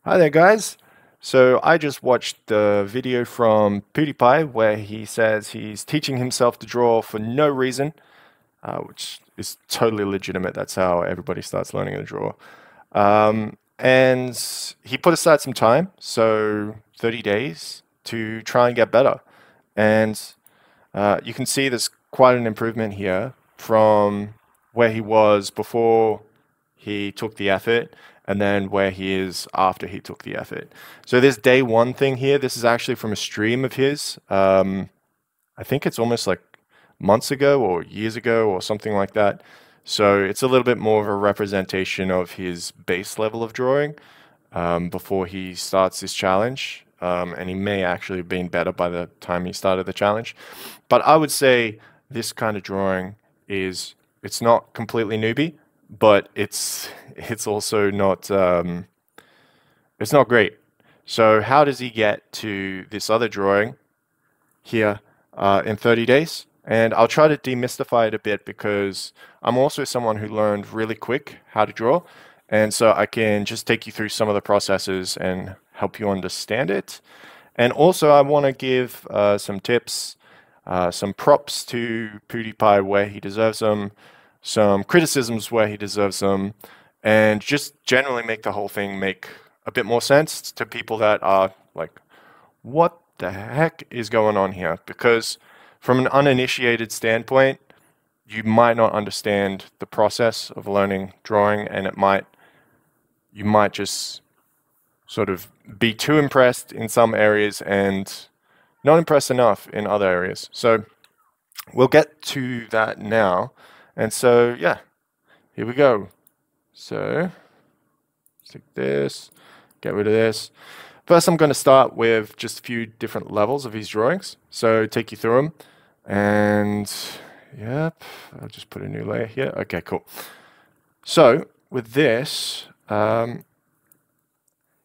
Hi there, guys. So I just watched the video from PewDiePie where he says he's teaching himself to draw for no reason, which is totally legitimate. That's how everybody starts learning to draw. And he put aside some time, so 30 days, to try and get better. And you can see there's quite an improvement here from where he was before he took the effort and then where he is after he took the effort. So this day one thing here, this is actually from a stream of his. I think it's almost like months ago or years ago or something like that. So it's a little bit more of a representation of his base level of drawing before he starts this challenge. And he may actually have been better by the time he started the challenge. But I would say this kind of drawing it's not completely newbie, but it's also not it's not great. So how does he get to this other drawing here in 30 days? And I'll try to demystify it a bit because I'm also someone who learned really quick how to draw. And so I can just take you through some of the processes and help you understand it. And also I want to give some tips, some props to PewDiePie where he deserves them, some criticisms where he deserves them, and just generally make the whole thing make a bit more sense to people that are like, what the heck is going on here? Because from an uninitiated standpoint, you might not understand the process of learning drawing, and you might just sort of be too impressed in some areas and not impressed enough in other areas. So we'll get to that now. And so, yeah, here we go. So, take this, get rid of this. First, I'm going to start with just a few different levels of his drawings. So, take you through them. And, yep, I'll just put a new layer here. Okay, cool. So, with this,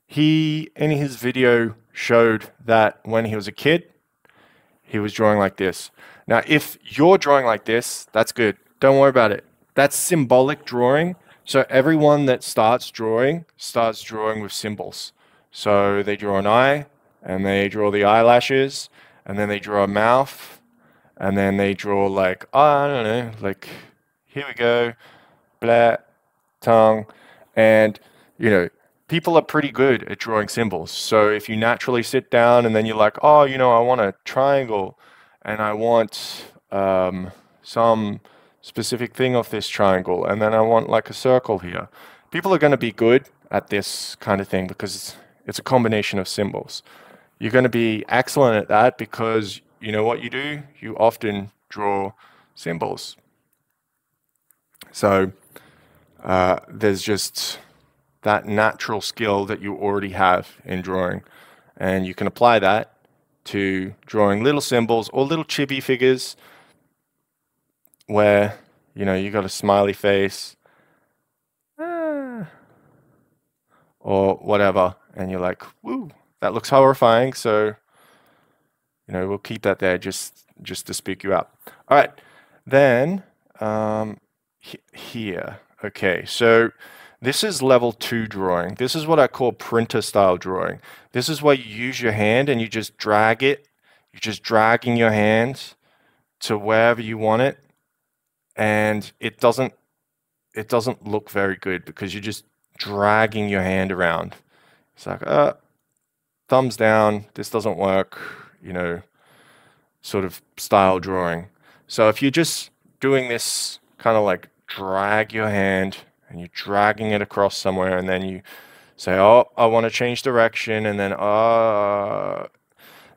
he, in his video, showed that when he was a kid, he was drawing like this. Now, if you're drawing like this, that's good. Don't worry about it. That's symbolic drawing. So everyone that starts drawing with symbols. So they draw an eye, and they draw the eyelashes, and then they draw a mouth, and then they draw like, oh, I don't know, like, here we go, blah, tongue, and, people are pretty good at drawing symbols. So if you naturally sit down and then you're like, oh, I want a triangle, and I want some specific thing of this triangle, and then I want like a circle here. People are going to be good at this kind of thing because it's a combination of symbols. You're going to be excellent at that because you know what you do? You often draw symbols. So there's just that natural skill that you already have in drawing, and you can apply that to drawing little symbols or little chibi figures where you got a smiley face or whatever, and you're like, woo, that looks horrifying, so we'll keep that there just to speak you out. All right, then here, okay, so this is level 2 drawing. This is what I call printer style drawing. This is where you use your hand and you just drag it. You're just dragging your hand to wherever you want it, and it doesn't look very good because you're just dragging your hand around. It's like, thumbs down, this doesn't work, sort of style drawing. So if you're just doing this kind of like drag your hand and you're dragging it across somewhere, and then you say, oh, I want to change direction, and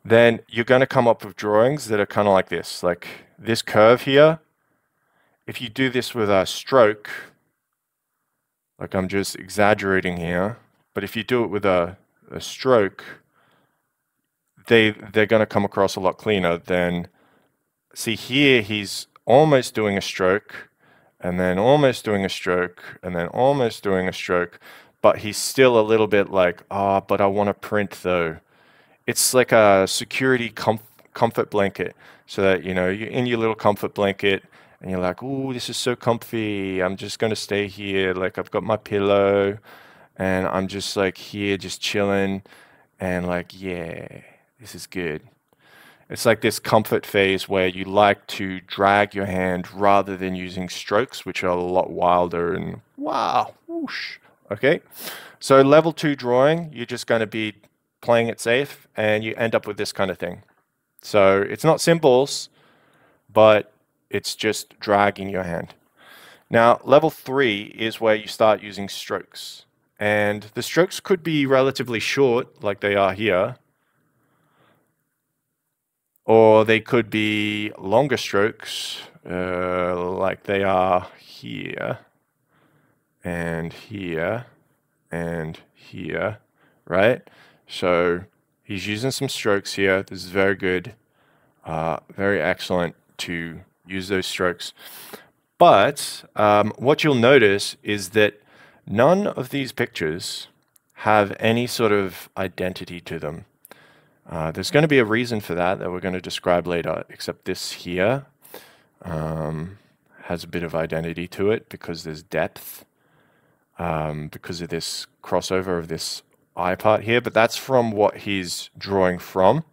then you're going to come up with drawings that are kind of like this curve here. If you do this with a stroke, like I'm just exaggerating here, but if you do it with a stroke, they're going to come across a lot cleaner than, see here, he's almost doing a stroke, and then almost doing a stroke, and then almost doing a stroke, but he's still a little bit like, but I want to print though. It's like a security comfort blanket, so that, you're in your little comfort blanket, and you're like, ooh, this is so comfy, I'm just going to stay here, like I've got my pillow, and I'm just like here, just chilling, and like, yeah, this is good. It's like this comfort phase where you like to drag your hand rather than using strokes, which are a lot wilder and wow, whoosh. Okay, so level 2 drawing, you're just going to be playing it safe, and you end up with this kind of thing. So it's not symbols, but it's just dragging your hand. Now, level 3 is where you start using strokes. And the strokes could be relatively short, like they are here, or they could be longer strokes, like they are here, and here, and here, right? So he's using some strokes here. This is very good, very excellent to use those strokes. But what you'll notice is that none of these pictures have any sort of identity to them. There's going to be a reason for that we're going to describe later, except this here has a bit of identity to it because there's depth, because of this crossover of this eye part here, but that's from what he's drawing from,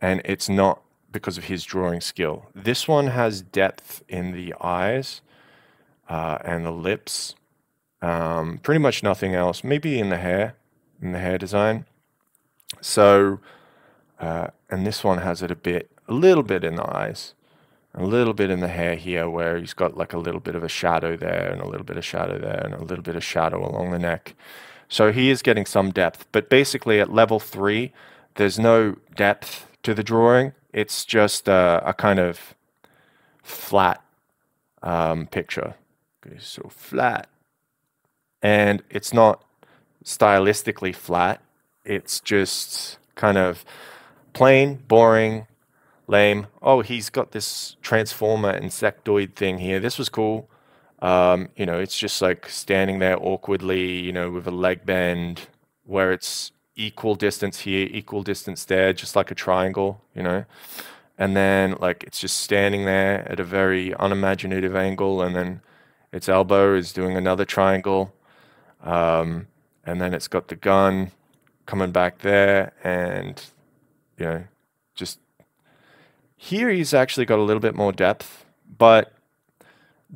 and it's not because of his drawing skill. This one has depth in the eyes and the lips, pretty much nothing else, maybe in the hair design. So, and this one has it a little bit in the eyes, a little bit in the hair here, where he's got like a little bit of a shadow there, and a little bit of shadow there, and a little bit of shadow along the neck. So he is getting some depth, but basically at level 3, there's no depth to the drawing. It's just a kind of flat picture. Okay, so flat. And it's not stylistically flat. It's just kind of plain, boring, lame. Oh, he's got this transformer insectoid thing here. This was cool. You know, it's just like standing there awkwardly, you know, with a leg bend where it's equal distance here, equal distance there, just like a triangle, you know. And then like it's just standing there at a very unimaginative angle, and then its elbow is doing another triangle. And then it's got the gun coming back there, and you know, just here he's actually got a little bit more depth, but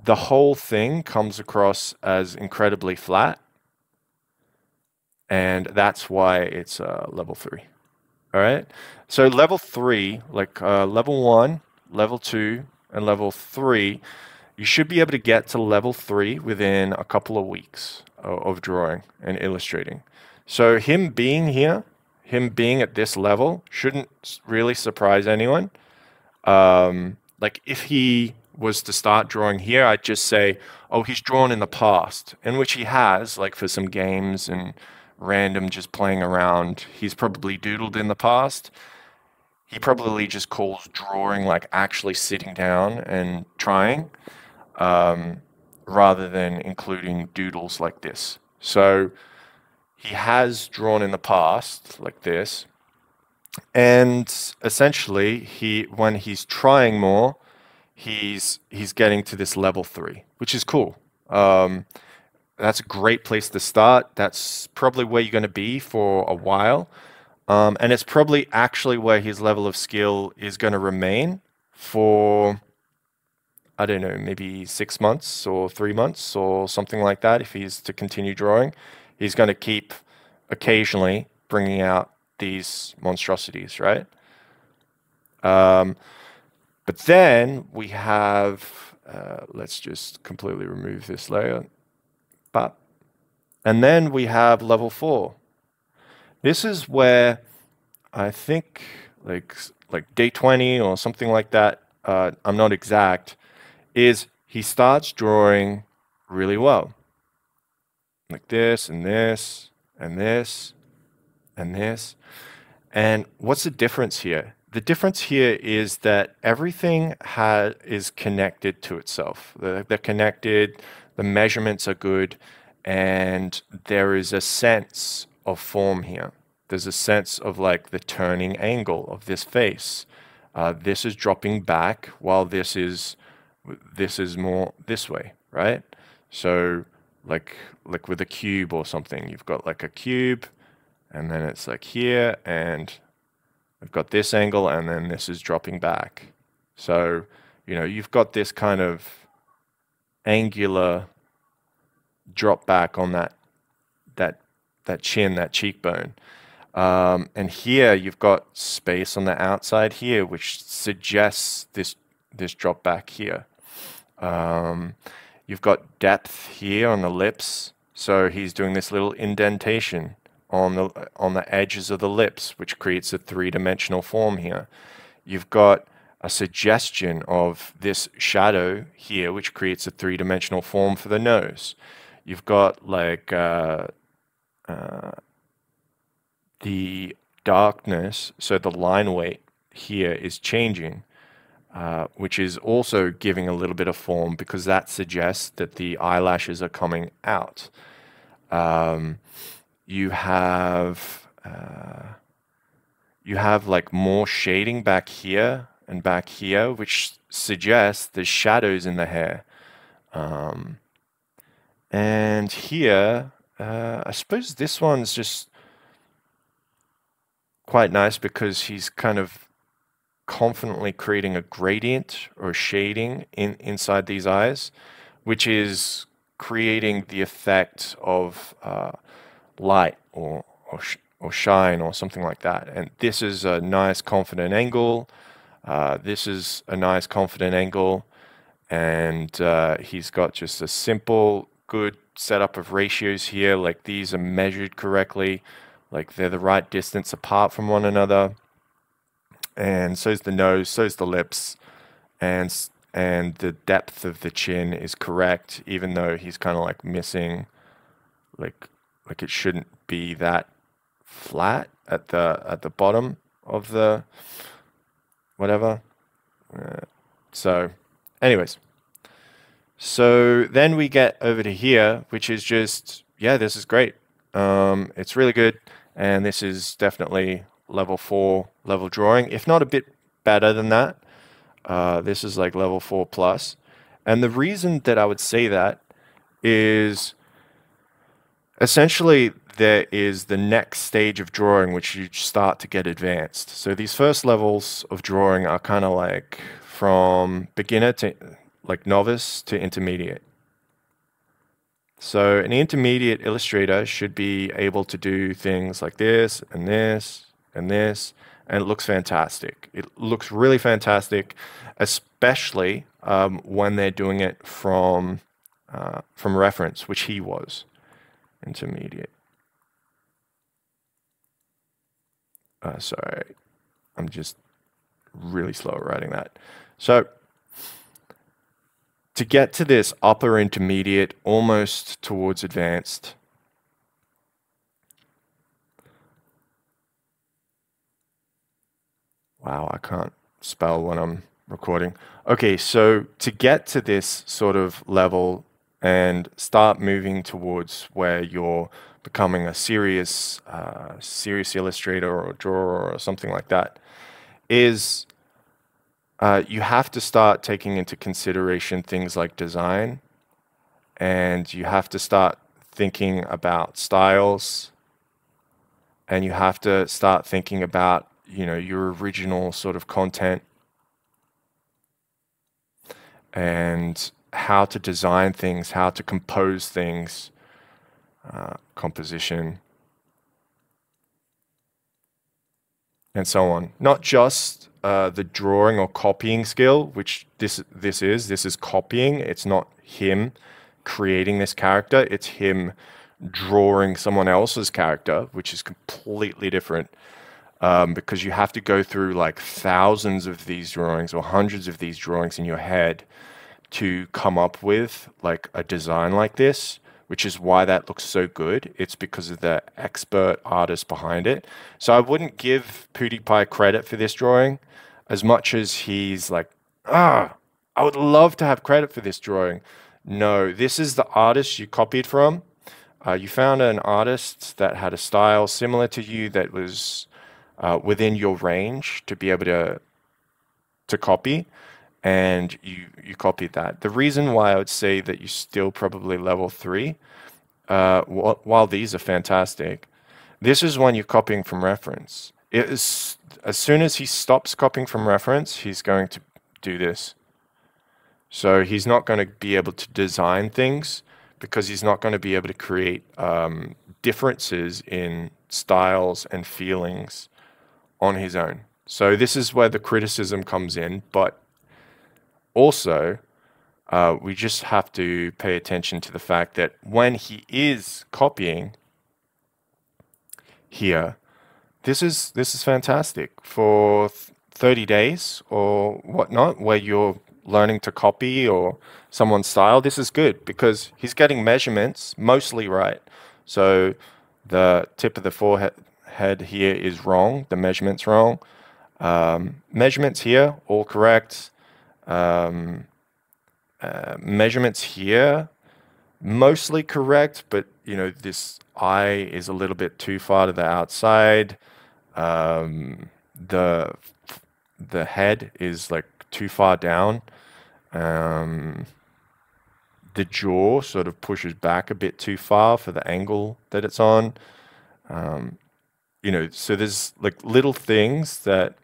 the whole thing comes across as incredibly flat, and that's why it's level 3. All right, so level 3, like level 1, level 2, and level 3, you should be able to get to level 3 within a couple of weeks of drawing and illustrating. So him being here, him being at this level, shouldn't really surprise anyone. Like if he was to start drawing here, I'd just say, oh, he's drawn in the past, in which he has, like for some games and random just playing around. He's probably doodled in the past. He probably just calls drawing like actually sitting down and trying, rather than including doodles like this. So he has drawn in the past like this, and essentially when he's trying more, he's getting to this level 3, which is cool. That's a great place to start. That's probably where you're going to be for a while. And it's probably actually where his level of skill is going to remain for, I don't know, maybe 6 months or 3 months or something like that. If he's to continue drawing, he's going to keep occasionally bringing out these monstrosities, right? But then we have, let's just completely remove this layer. And then we have level 4. This is where I think like day 20 or something like that, I'm not exact, is he starts drawing really well. Like this and this and this and this. And what's the difference here? The difference here is that everything is connected to itself. They're connected, the measurements are good, and there is a sense of form here. There's a sense of like the turning angle of this face. This is dropping back while this is more this way, right? So like with a cube or something. You've got like a cube, and then it's like here, and we've got this angle, and then this is dropping back. So, you know, you've got this kind of angular drop back on that chin, that cheekbone. And here you've got space on the outside here, which suggests this drop back here. You've got depth here on the lips, so he's doing this little indentation on the edges of the lips, which creates a three-dimensional form here. You've got a suggestion of this shadow here, which creates a three-dimensional form for the nose. You've got like the darkness, so the line weight here is changing, which is also giving a little bit of form because that suggests that the eyelashes are coming out. You have like more shading back here and back here, which suggests there's shadows in the hair. And here, I suppose this one's just quite nice because he's kind of confidently creating a gradient or shading inside these eyes, which is creating the effect of light or shine or something like that. And this is a nice confident angle. This is a nice confident angle. And he's got just a simple, good setup of ratios here. Like these are measured correctly. Like they're the right distance apart from one another. And so's the nose, so's the lips. And the depth of the chin is correct, even though he's kind of like missing, like it shouldn't be that flat at the bottom of the whatever. So anyways, so then we get over to here, which is just, yeah, this is great. It's really good, and this is definitely level 4 level drawing, if not a bit better than that. This is like level 4 plus. And the reason that I would say that is essentially there is the next stage of drawing which you start to get advanced. So these first levels of drawing are kind of like from beginner to like novice to intermediate. So an intermediate illustrator should be able to do things like this and this and this, and it looks fantastic. It looks really fantastic, especially when they're doing it from reference, which he was. Intermediate. Sorry, I'm just really slow at writing that. So to get to this upper intermediate, almost towards advanced, wow, I can't spell when I'm recording. Okay, so to get to this sort of level and start moving towards where you're becoming a serious illustrator or drawer or something like that, is you have to start taking into consideration things like design, and you have to start thinking about styles, and you have to start thinking about, you know, your original sort of content and how to design things, how to compose things, composition, and so on. Not just the drawing or copying skill, which this is copying. It's not him creating this character. It's him drawing someone else's character, which is completely different. Because you have to go through like thousands of these drawings or hundreds of these drawings in your head to come up with like a design like this, which is why that looks so good. It's because of the expert artist behind it. So I wouldn't give PewDiePie credit for this drawing as much as he's like, I would love to have credit for this drawing. No, this is the artist you copied from. You found an artist that had a style similar to you that was within your range to be able to copy, and you copied that. The reason why I would say that you still probably level 3, while these are fantastic, this is when you're copying from reference. It is, as soon as he stops copying from reference, he's going to do this. So he's not going to be able to design things because he's not going to be able to create differences in styles and feelings on his own. So this is where the criticism comes in, but also we just have to pay attention to the fact that when he is copying here, this is fantastic for 30 days or whatnot, where you're learning to copy or someone's style. This is good because he's getting measurements mostly right. So the tip of the forehead here is wrong. The measurement's wrong. Measurements here, all correct. Measurements here, mostly correct, but you know, this eye is a little bit too far to the outside. The head is like too far down. The jaw sort of pushes back a bit too far for the angle that it's on. You know, so there's like little things that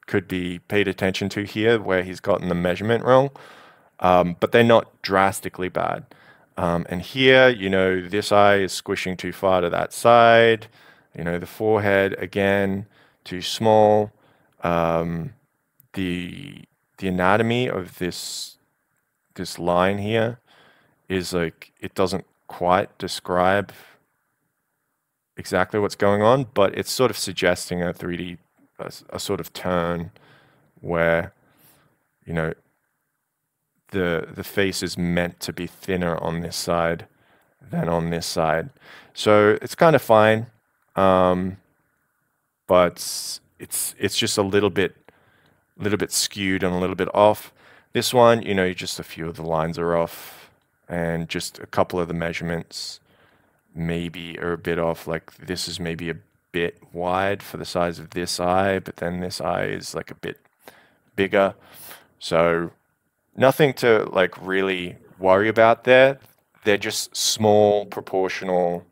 could be paid attention to here where he's gotten the measurement wrong, but they're not drastically bad. And here, you know, this eye is squishing too far to that side. You know, the forehead, again, too small. The anatomy of this line here is like, it doesn't quite describe exactly what's going on, but it's sort of suggesting a 3D, a sort of turn where, you know, the face is meant to be thinner on this side than on this side. So it's kind of fine, but it's just a little bit skewed and a little bit off. This one, you know, just a few of the lines are off, and just a couple of the measurements maybe are a bit off. Like this is maybe a bit wide for the size of this eye, but then this eye is like a bit bigger. So nothing to like really worry about there. They're just small proportional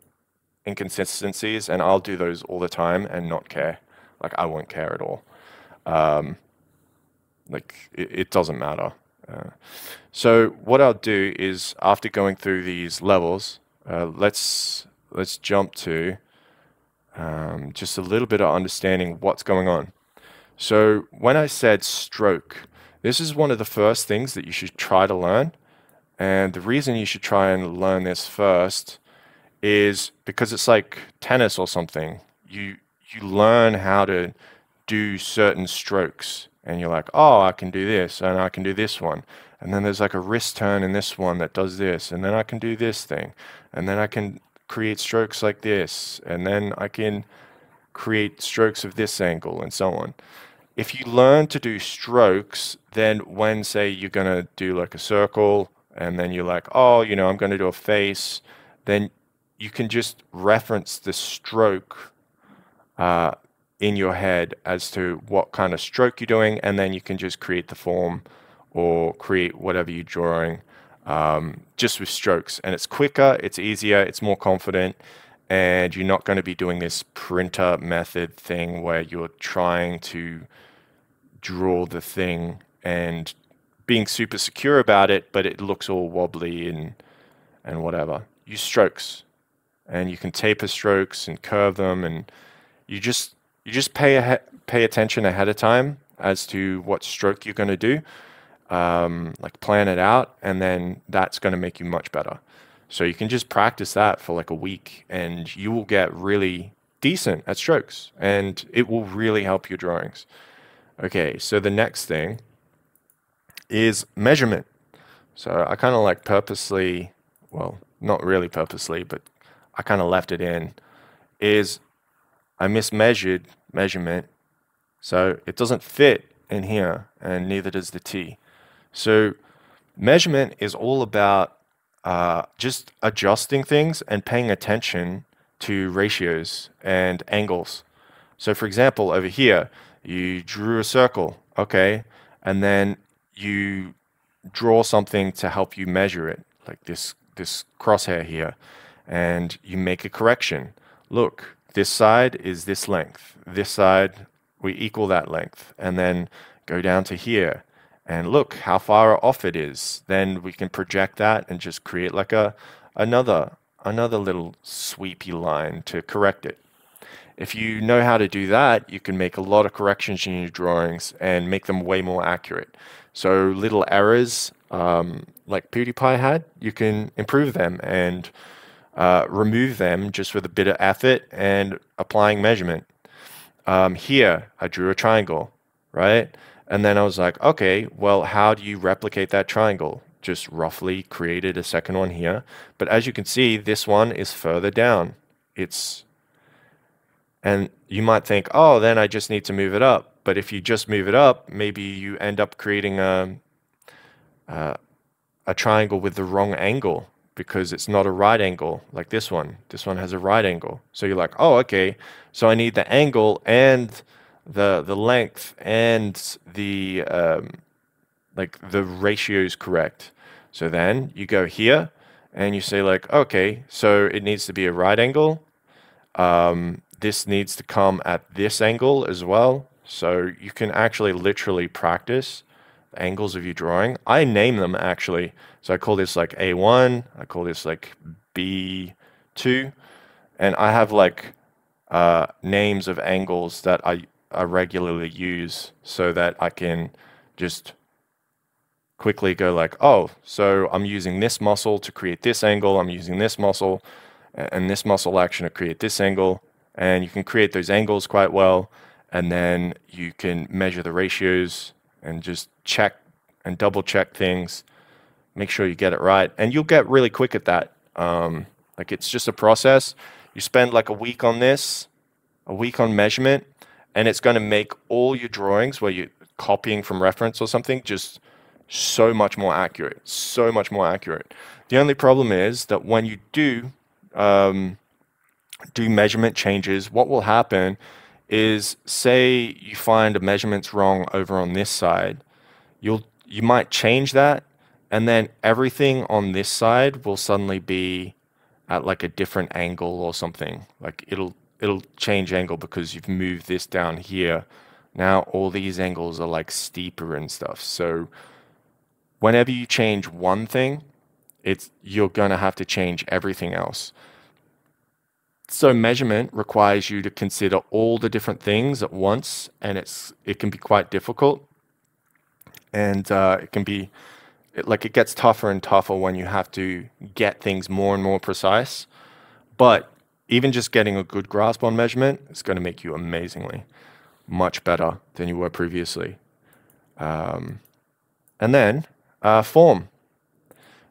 inconsistencies, and I'll do those all the time and not care. Like I won't care at all. Like it doesn't matter. So what I'll do is, after going through these levels, let's jump to just a little bit of understanding what's going on. So when I said stroke, this is one of the first things that you should try to learn. And the reason you should try and learn this first is because it's like tennis or something. You learn how to do certain strokes, and you're like, oh, I can do this, and I can do this one. And then there's like a wrist turn in this one that does this, and then I can do this thing. And then I can create strokes like this, and then I can create strokes of this angle, and so on. If you learn to do strokes, then when, say, you're going to do like a circle, and then you're like, oh, you know, I'm going to do a face, then you can just reference the stroke in your head as to what kind of stroke you're doing, and then you can just create the form or create whatever you're drawing just with strokes. And it's quicker, it's easier, it's more confident, and you're not going to be doing this printer method thing where you're trying to draw the thing and being super secure about it, but it looks all wobbly and whatever. Use strokes, and you can taper strokes and curve them, and you just pay attention ahead of time as to what stroke you're going to do. Like plan it out, and then that's going to make you much better. So you can just practice that for like a week, and you will get really decent at strokes, and it will really help your drawings. Okay, so the next thing is measurement. So I kind of like purposely, well, not really purposely, but I kind of left it in, is I mismeasured measurement. So it doesn't fit in here, and neither does the T. So measurement is all about just adjusting things and paying attention to ratios and angles. So for example, over here, you drew a circle, okay, and then you draw something to help you measure it, like this crosshair here, and you make a correction. Look, this side is this length. This side, we equal that length. And then go down to here and look how far off it is. Then we can project that and just create like another little sweepy line to correct it. If you know how to do that, you can make a lot of corrections in your drawings and make them way more accurate. So little errors, like PewDiePie had, you can improve them and remove them just with a bit of effort and applying measurement. Here, I drew a triangle, right? And then I was like, okay, well, how do you replicate that triangle? Just roughly created a second one here. But as you can see, this one is further down. And you might think, oh, then I just need to move it up. But if you just move it up, maybe you end up creating a triangle with the wrong angle because it's not a right angle like this one. This one has a right angle. So you're like, oh, okay. So I need the angle and the length and the like the ratio is correct. So then you go here and you say like, okay, so it needs to be a right angle. This needs to come at this angle as well. So you can actually literally practice the angles of your drawing. I name them actually. So I call this like A1, I call this like B2, and I have like names of angles that I regularly use so that I can just quickly go like, oh, so I'm using this muscle to create this angle, I'm using this muscle and this muscle action to create this angle. And you can create those angles quite well, and then you can measure the ratios and just check and double check things, make sure you get it right, and you'll get really quick at that. Like it's just a process. You spend like a week on this, a week on measurement, and it's going to make all your drawings where you're copying from reference or something just so much more accurate, so much more accurate. The only problem is that when you do measurement changes, what will happen is, say you find a measurement's wrong over on this side, you might change that, and then everything on this side will suddenly be at like a different angle or something. Like it'll change angle because you've moved this down here. Now all these angles are like steeper and stuff. So whenever you change one thing, you're gonna have to change everything else. So measurement requires you to consider all the different things at once, and it can be quite difficult, and it gets tougher and tougher when you have to get things more and more precise. But even just getting a good grasp on measurement is going to make you amazingly much better than you were previously. And then form.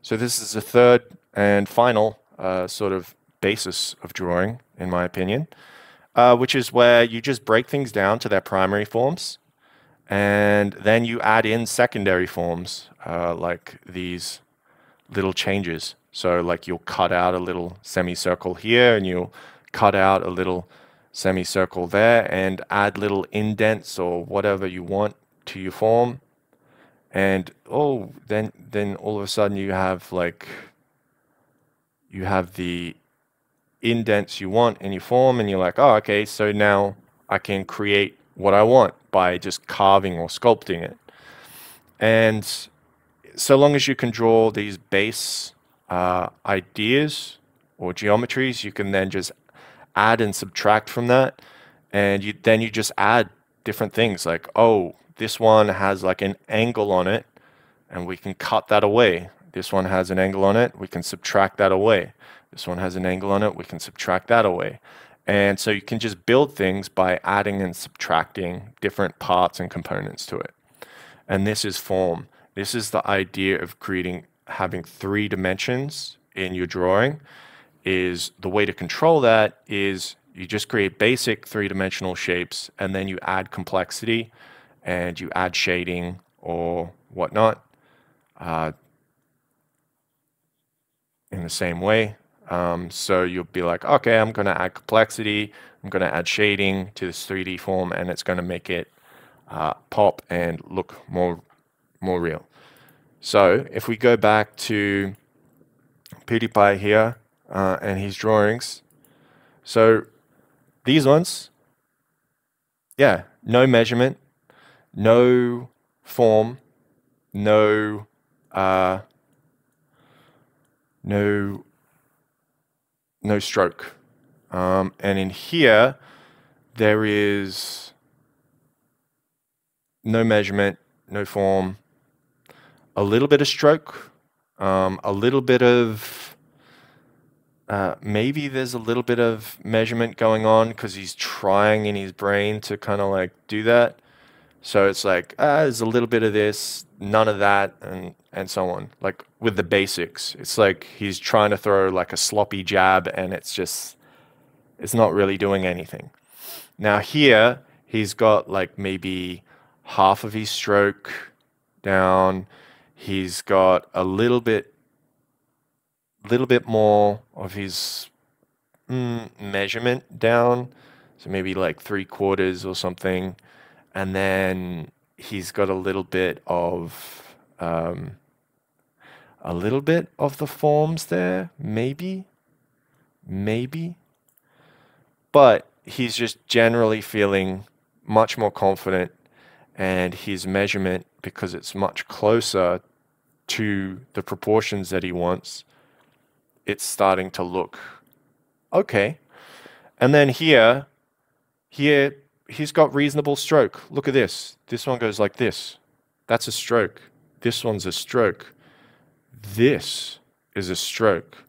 So this is the third and final sort of basis of drawing, in my opinion, which is where you just break things down to their primary forms, and then you add in secondary forms, like these little changes. So like you'll cut out a little semicircle here, and you'll cut out a little semicircle there, and add little indents or whatever you want to your form. And then all of a sudden you have the indents you want in your form, and you're like, oh, okay, so now I can create what I want by just carving or sculpting it. And so long as you can draw these base ideas or geometries, you can then just add and subtract from that, and then you just add different things like, oh, this one has like an angle on it, and we can cut that away. This one has an angle on it, we can subtract that away. This one has an angle on it, we can subtract that away. And so you can just build things by adding and subtracting different parts and components to it. And this is form. This is the idea of having 3 dimensions in your drawing. Is the way to control that is you just create basic 3-dimensional shapes, and then you add complexity and you add shading or whatnot in the same way. So you'll be like, okay, I'm going to add complexity, I'm going to add shading to this 3D form, and it's going to make it pop and look more more real. So if we go back to PewDiePie here and his drawings, so these ones, yeah, no measurement, no form, no no stroke. And in here, there is no measurement, no form, a little bit of stroke, a little bit of, maybe there's a little bit of measurement going on because he's trying in his brain to kind of like do that. So it's like, there's a little bit of this, none of that, and so on. Like with the basics, it's like he's trying to throw like a sloppy jab and it's not really doing anything. Now here, he's got like maybe half of his stroke down. He's got a little bit more of his measurement down. So maybe like 3/4 or something. And then he's got a little bit of the forms there, maybe. But he's just generally feeling much more confident, and his measurement, because it's much closer to the proportions that he wants, it's starting to look okay. And then here he's got reasonable stroke. Look at this. This one goes like this. That's a stroke. This one's a stroke. This is a stroke.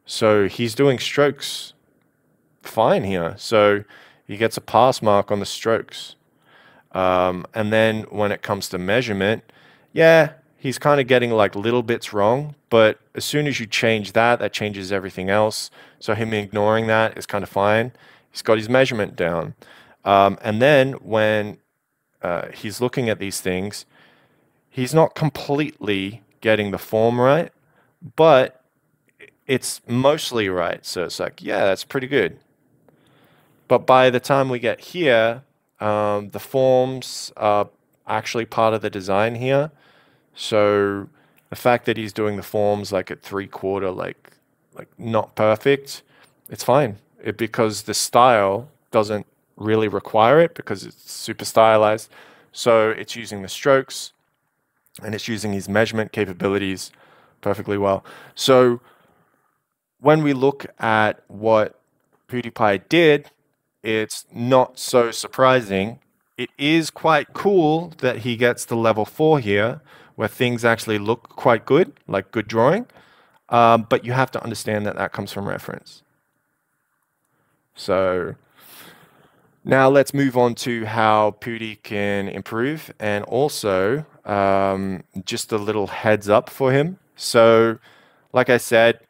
So he's doing strokes fine here. So he gets a pass mark on the strokes. And then when it comes to measurement, yeah, he's kind of getting like little bits wrong. But as soon as you change that, that changes everything else. So him ignoring that is kind of fine. He's got his measurement down. And then when he's looking at these things, he's not completely getting the form right, but it's mostly right. So it's like, yeah, that's pretty good. But by the time we get here, the forms are actually part of the design here. So the fact that he's doing the forms like at 3/4, like not perfect, it's fine. Because the style doesn't really require it because it's super stylized. So it's using the strokes and it's using his measurement capabilities perfectly well. So when we look at what PewDiePie did, it's not so surprising. It is quite cool that he gets to level 4 here, where things actually look quite good, like good drawing. But you have to understand that that comes from reference. So now let's move on to how Pewdie can improve, and also just a little heads up for him. So like I said,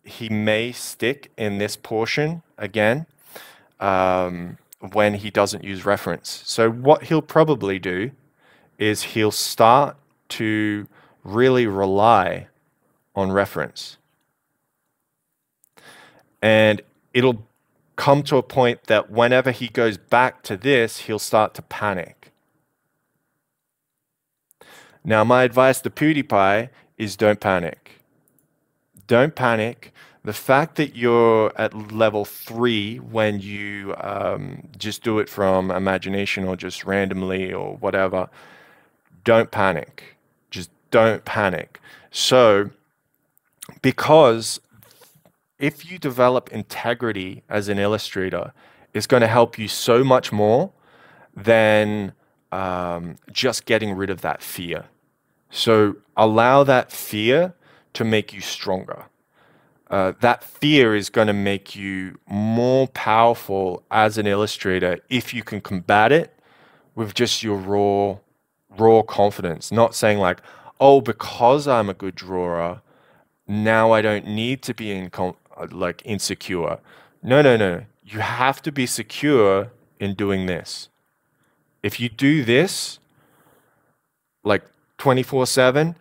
he may stick in this portion again when he doesn't use reference. So what he'll probably do is he'll start to really rely on reference. And it'll come to a point that whenever he goes back to this, he'll start to panic. Now, my advice to PewDiePie is don't panic. Don't panic. The fact that you're at level 3 when you just do it from imagination or just randomly or whatever, don't panic. Just don't panic. So, because if you develop integrity as an illustrator, it's going to help you so much more than just getting rid of that fear. So allow that fear to make you stronger. That fear is going to make you more powerful as an illustrator if you can combat it with just your raw confidence. Not saying like, oh, because I'm a good drawer, now I don't need to be insecure. No. You have to be secure in doing this. If you do this like 24/7,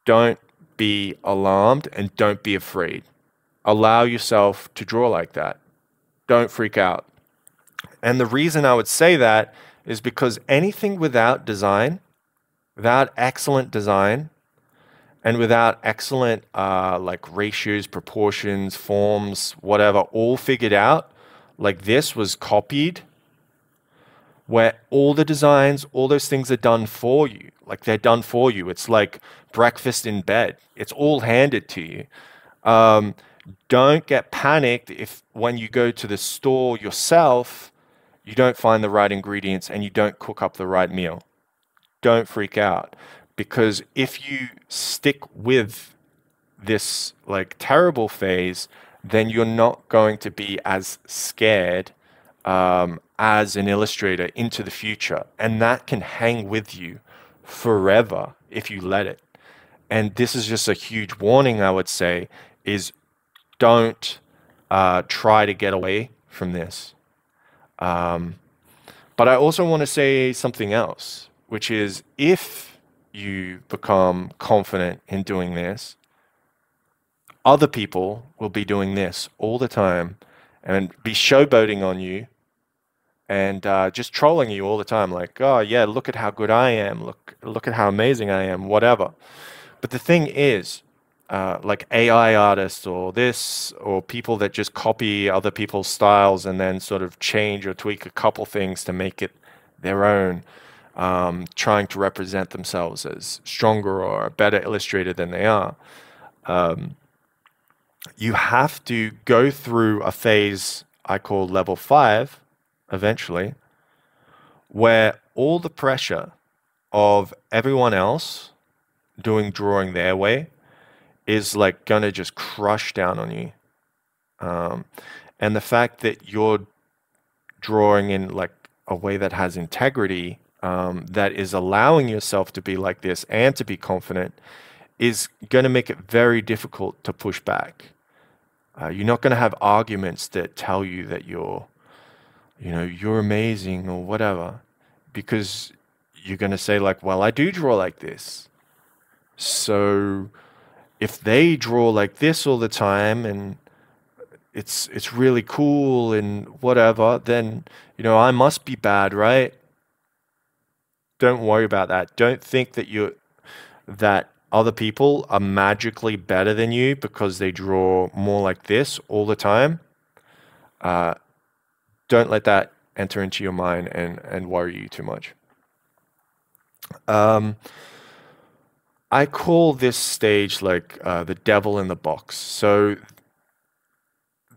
don't be alarmed and don't be afraid. Allow yourself to draw like that. Don't freak out. And the reason I would say that is because anything without design without excellent design and without excellent like ratios, proportions, forms, whatever, all figured out, like this was copied, where all the designs, all those things are done for you. Like they're done for you. It's like breakfast in bed. It's all handed to you. Um, don't get panicked if when you go to the store yourself, you don't find the right ingredients and you don't cook up the right meal. Don't freak out because if you stick with this like terrible phase, then you're not going to be as scared as an illustrator into the future. And that can hang with you forever if you let it. And this is just a huge warning, I would say, is don't try to get away from this. Um, but I also want to say something else, which is if you become confident in doing this, other people will be doing this all the time and be showboating on you and just trolling you all the time. Like, oh yeah, look at how good I am. Look at how amazing I am. Whatever. But the thing is, like AI artists or this, or people that just copy other people's styles and then sort of change or tweak a couple things to make it their own, trying to represent themselves as stronger or a better illustrator than they are. You have to go through a phase I call level 5 eventually, where all the pressure of everyone else doing drawing their way is like gonna just crush down on you. Um, and the fact that you're drawing in like a way that has integrity, that is allowing yourself to be like this and to be confident, is going to make it very difficult to push back. You're not going to have arguments that tell you that you're amazing or whatever, because you're going to say like, well, I do draw like this. So if they draw like this all the time and it's really cool and whatever, then I must be bad, right? Don't worry about that. Don't think that other people are magically better than you because they draw more like this all the time. Uh, don't let that enter into your mind and worry you too much. Um, I call this stage like the devil in the box. So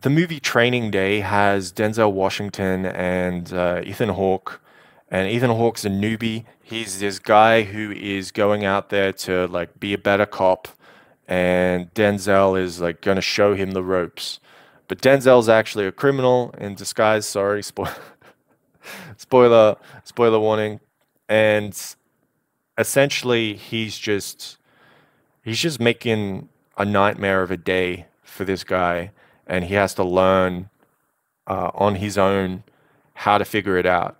the movie Training Day has Denzel Washington and Ethan Hawke. And Ethan Hawke's a newbie. He's this guy who is going out there to like be a better cop, and Denzel is like going to show him the ropes. But Denzel's actually a criminal in disguise. Sorry, spoiler warning. And essentially, he's just making a nightmare of a day for this guy, and he has to learn on his own how to figure it out.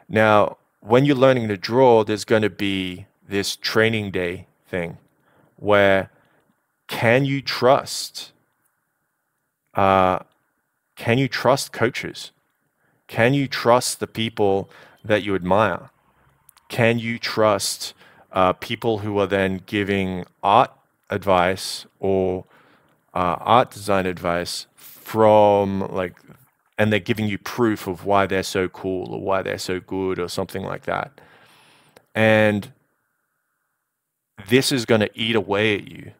Now, when you're learning to draw, there's going to be this training day thing where can you trust uh, can you trust coaches? Can you trust the people that you admire? Can you trust people who are then giving art advice or art design advice from like, and they're giving you proof of why they're so cool or why they're so good or something like that. And this is going to eat away at you.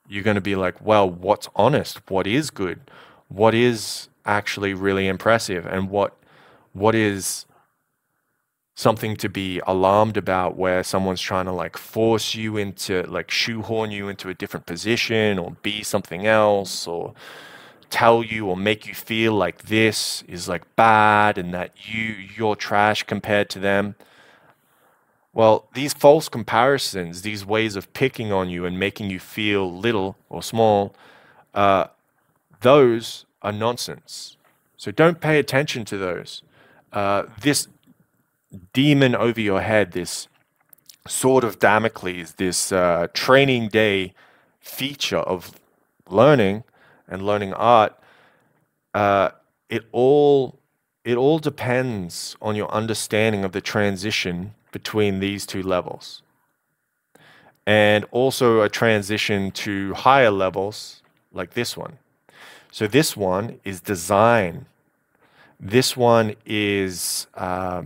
You're going to be like, well, what's honest? What is good? What is actually really impressive? And what is something to be alarmed about where someone's trying to like force you into like shoehorn you into a different position or be something else or tell you or make you feel like this is like bad and that you're trash compared to them. Well, these false comparisons, these ways of picking on you and making you feel little or small, uh, those are nonsense. So don't pay attention to those. This demon over your head, this sword of Damocles, this training day feature of learning and learning art, uh, it all it all depends on your understanding of the transition between these two levels. and also a transition to higher levels like this one. So this one is design. This one is not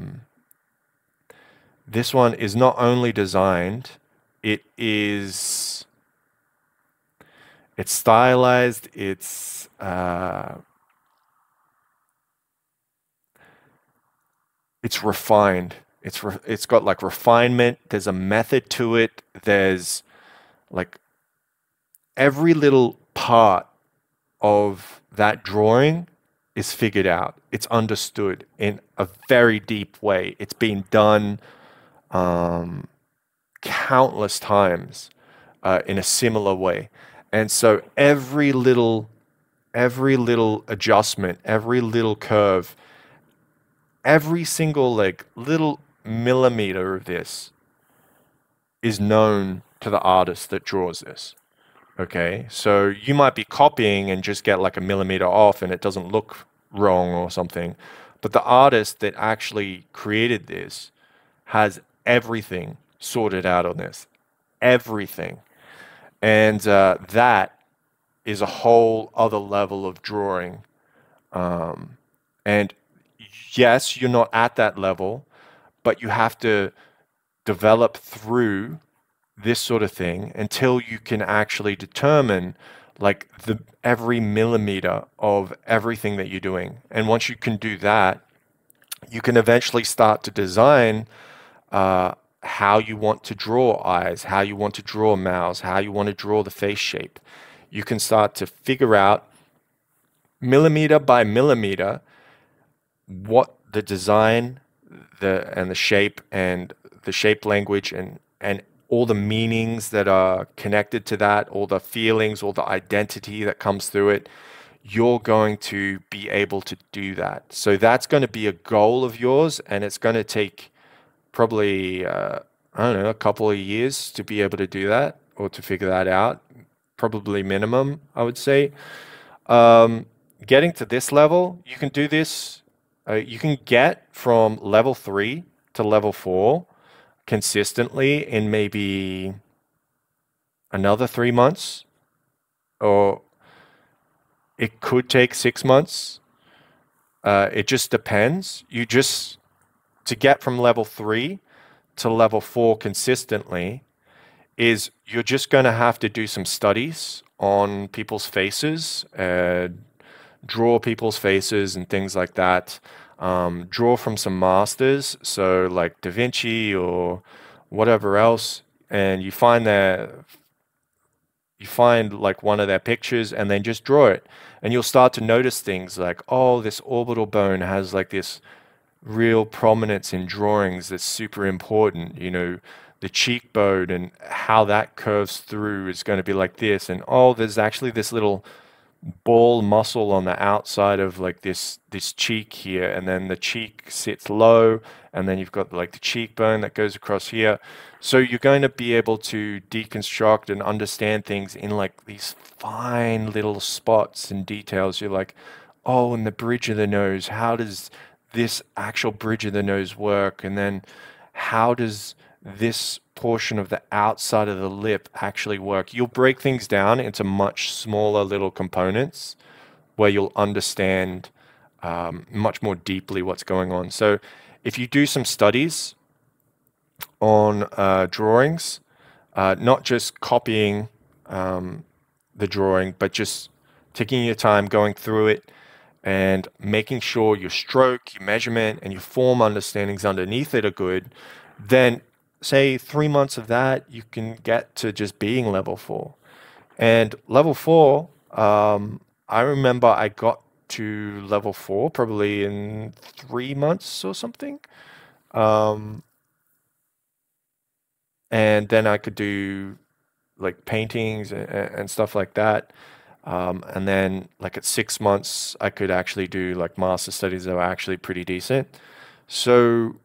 only designed, it's stylized, it's refined. It's got like refinement. There's a method to it. There's like every little part of that drawing is figured out. It's understood in a very deep way. It's been done countless times in a similar way. And so every little adjustment, every little curve, every single like little millimeter of this is known to the artist that draws this. Okay, so you might be copying and just get like a millimeter off and it doesn't look wrong or something, but the artist that actually created this has everything sorted out on this, everything. And that is a whole other level of drawing. And yes, you're not at that level, but you have to develop through this sort of thing until you can actually determine like every millimeter of everything that you're doing. And once you can do that, you can eventually start to design how you want to draw eyes, how you want to draw mouths, how you want to draw the face shape. You can start to figure out millimeter by millimeter what the design, the shape and the shape language and all the meanings that are connected to that, all the feelings, all the identity that comes through it. You're going to be able to do that. So that's going to be a goal of yours, and it's going to take probably, I don't know, a couple of years to be able to do that or to figure that out. Probably minimum, I would say. Getting to this level, you can do this. You can get from level 3 to level 4 consistently in maybe another 3 months, or it could take 6 months. It just depends. To get from level 3 to level 4 consistently is you're just going to have to do some studies on people's faces, draw people's faces and things like that. Draw from some masters, so like Da Vinci or whatever else, and you find like one of their pictures and then just draw it. And you'll start to notice things like, oh, this orbital bone has like this real prominence in drawings that's super important. You know, the cheekbone and how that curves through is going to be like this. And oh, there's actually this little ball muscle on the outside of like this cheek here, and then the cheek sits low, and then you've got like the cheekbone that goes across here. So you're going to be able to deconstruct and understand things in like these fine little spots and details. You're like, oh, and the bridge of the nose, how does this actual bridge of the nose work? And then how does this portion of the outside of the lip actually work? You'll break things down into much smaller little components where you'll understand much more deeply what's going on. So if you do some studies on drawings, not just copying the drawing, but just taking your time going through it and making sure your stroke, your measurement, and your form understandings underneath it are good, then say 3 months of that, you can get to just being level 4. And level 4, I remember I got to level 4 probably in 3 months or something. And then I could do like paintings and stuff like that. And then like at 6 months, I could actually do like master studies that were actually pretty decent. So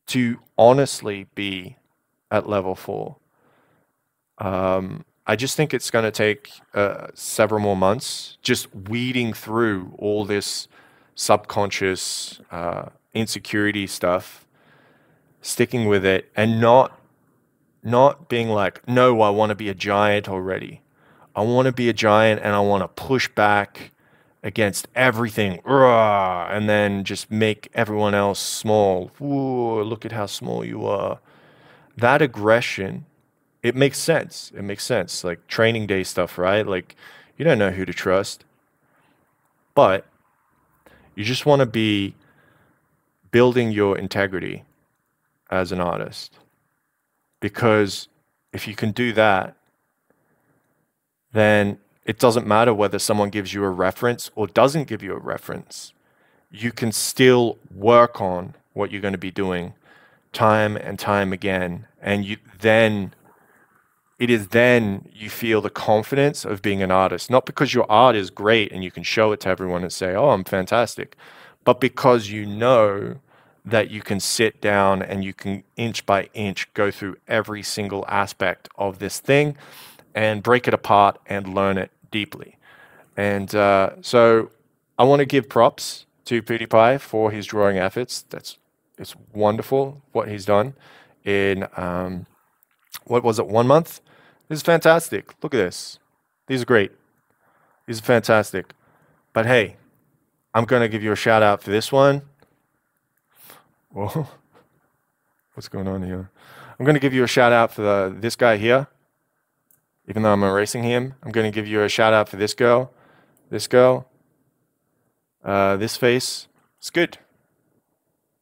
to honestly be at level 4, I just think it's going to take several more months just weeding through all this subconscious insecurity stuff sticking with it, and not being like, no, I want to be a giant already. I want to be a giant and I want to push back against everything, rah, and then just make everyone else small. Ooh, look at how small you are. That aggression, it makes sense. It makes sense. Like training day stuff, right? Like you don't know who to trust, but you just want to be building your integrity as an artist. Because if you can do that, then it doesn't matter whether someone gives you a reference or doesn't give you a reference. You can still work on what you're going to be doing time and time again. And it is then you feel the confidence of being an artist, not because your art is great and you can show it to everyone and say, oh, I'm fantastic, but because you know that you can sit down and you can inch by inch go through every single aspect of this thing and break it apart and learn it deeply. And so I want to give props to PewDiePie for his drawing efforts. It's wonderful what he's done in what was it, 1 month? This is fantastic. Look at this. These are great. These are fantastic. But hey, I'm going to give you a shout out for this one. Whoa. What's going on here? I'm going to give you a shout out for this guy here. Even though I'm erasing him, I'm going to give you a shout out for this girl, this face. It's good.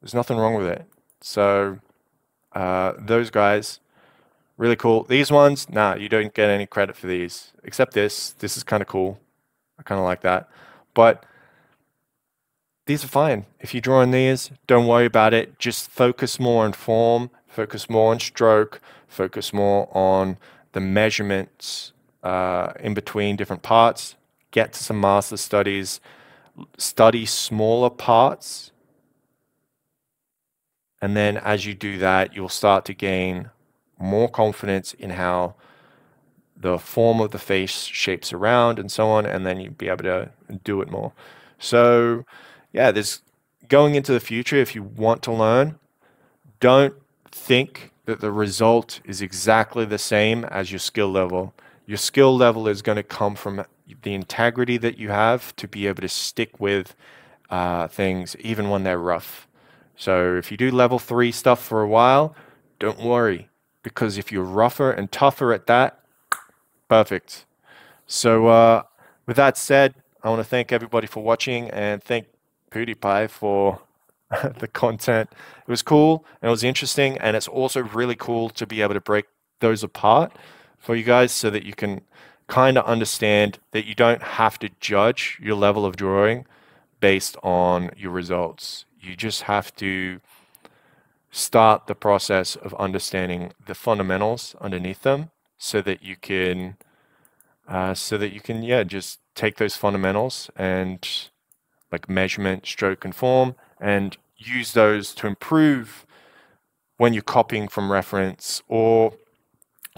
There's nothing wrong with it. So those guys, really cool. These ones, nah, you don't get any credit for these, except this. This is kind of cool. I kind of like that. But these are fine. If you're drawing these, don't worry about it. Just focus more on form, focus more on stroke, focus more on the measurements in between different parts. Get to some master studies. Study smaller parts. And then as you do that, you'll start to gain more confidence in how the form of the face shapes around and so on, and then you'll be able to do it more. So yeah, there's going into the future, if you want to learn, don't think that the result is exactly the same as your skill level. Your skill level is going to come from the integrity that you have to be able to stick with things even when they're rough. So if you do level 3 stuff for a while, don't worry, because if you're rougher and tougher at that, perfect. So with that said, I want to thank everybody for watching and thank PewDiePie for the content. It was cool and it was interesting, and it's also really cool to be able to break those apart for you guys so that you can kind of understand that you don't have to judge your level of drawing based on your results. You just have to start the process of understanding the fundamentals underneath them so that you can yeah, just take those fundamentals and like measurement, stroke, and form, and use those to improve when you're copying from reference or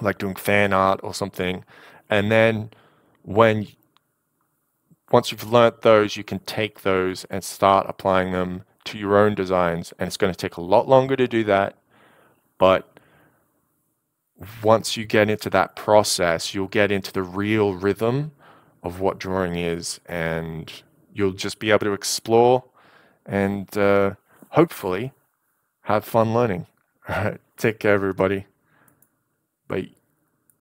like doing fan art or something. And then once you've learnt those, you can take those and start applying them to your own designs. And it's going to take a lot longer to do that, but once you get into that process, you'll get into the real rhythm of what drawing is, and you'll just be able to explore and hopefully have fun learning. All right, take care, everybody. Bye.